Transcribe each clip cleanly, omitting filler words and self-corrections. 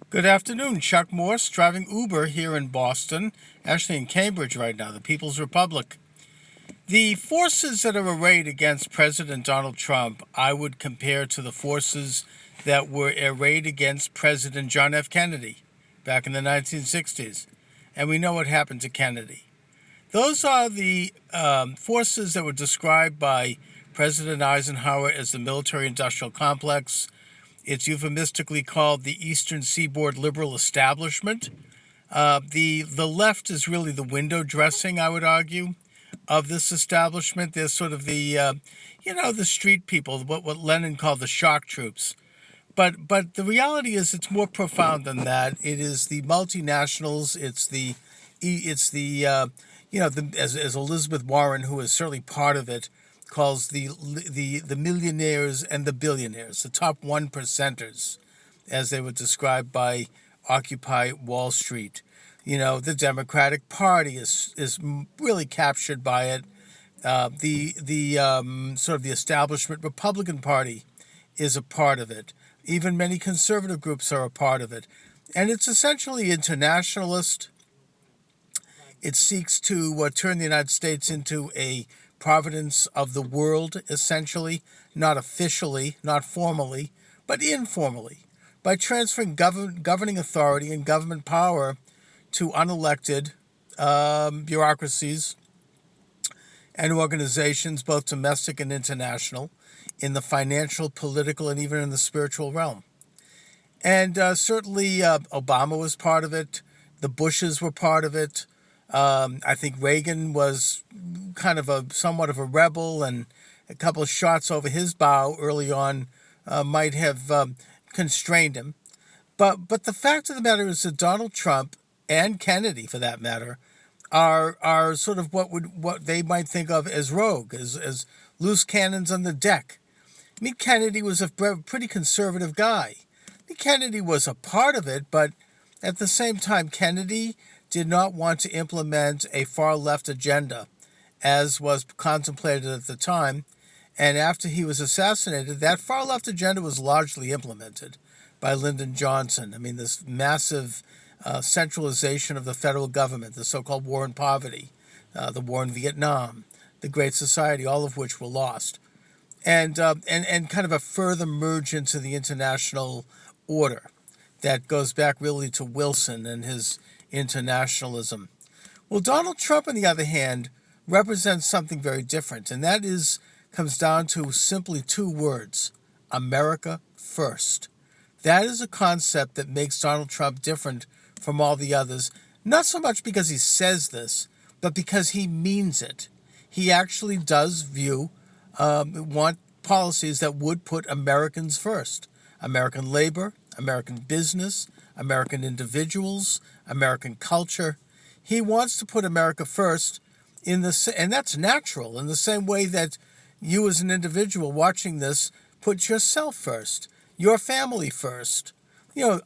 Good afternoon, Chuck Morse, driving Uber here in Boston, actually in Cambridge right now, the People's Republic. The forces that are arrayed against President Donald Trump, I would compare to the forces that were arrayed against President John F. Kennedy back in the 1960s. And we know what happened to Kennedy. Those are the forces that were described by President Eisenhower as the military-industrial complex. It's euphemistically called the Eastern Seaboard liberal establishment. The left is really the window dressing, I would argue, of this establishment. They're sort of the street people, what Lenin called the shock troops. But the reality is, it's more profound than that. It is the multinationals. As Elizabeth Warren, who is certainly part of it, calls the millionaires and the billionaires, the top 1%ers, as they were described by Occupy Wall Street. The Democratic Party is really captured by it. Sort of the establishment Republican Party is a part of it. Even many conservative groups are a part of it. And it's essentially internationalist. It seeks to turn the United States into a providence of the world, essentially, not officially, not formally, but informally, by transferring governing authority and government power to unelected bureaucracies and organizations, both domestic and international, in the financial, political, and even in the spiritual realm. And certainly Obama was part of it. The Bushes were part of it. I think Reagan was kind of somewhat of a rebel, and a couple of shots over his bow early on might have constrained him. But the fact of the matter is that Donald Trump and Kennedy, for that matter, are sort of what they might think of as rogue, as loose cannons on the deck. I mean, Kennedy was a pretty conservative guy. I mean, Kennedy was a part of it, but at the same time, Kennedy did not want to implement a far-left agenda, as was contemplated at the time. And after he was assassinated, that far-left agenda was largely implemented by Lyndon Johnson. I mean, this massive centralization of the federal government, the so-called war on poverty, the war in Vietnam, the Great Society, all of which were lost. And kind of a further merge into the international order that goes back really to Wilson and his internationalism. Well, Donald Trump, on the other hand, represents something very different, and that comes down to simply two words: America first. That is a concept that makes Donald Trump different from all the others, not so much because he says this, but because he means it. He actually does want policies that would put Americans first. American labor, American business, American individuals, American culture. He wants to put America first, and that's natural, in the same way that you as an individual watching this put yourself first, your family first.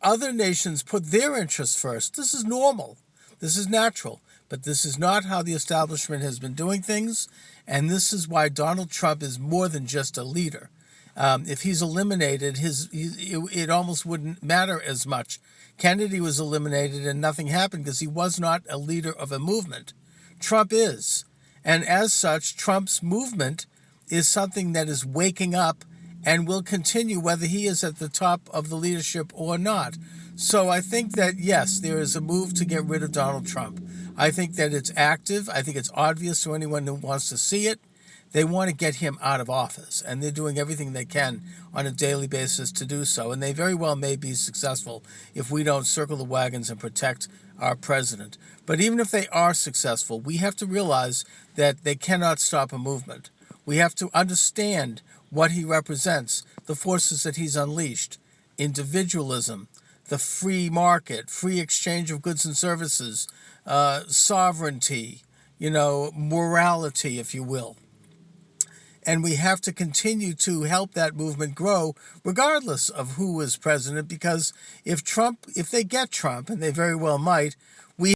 Other nations put their interests first. This is normal. This is natural. But this is not how the establishment has been doing things, and this is why Donald Trump is more than just a leader. If he's eliminated, it almost wouldn't matter as much. Kennedy was eliminated and nothing happened because he was not a leader of a movement. Trump is. And as such, Trump's movement is something that is waking up and will continue whether he is at the top of the leadership or not. So I think that, yes, there is a move to get rid of Donald Trump. I think that it's active. I think it's obvious to anyone who wants to see it. They want to get him out of office, and they're doing everything they can on a daily basis to do so. And they very well may be successful if we don't circle the wagons and protect our president. But even if they are successful, we have to realize that they cannot stop a movement. We have to understand what he represents, the forces that he's unleashed: individualism, the free market, free exchange of goods and services, sovereignty, morality, if you will. And we have to continue to help that movement grow regardless of who is president, because if they get Trump, and they very well might, we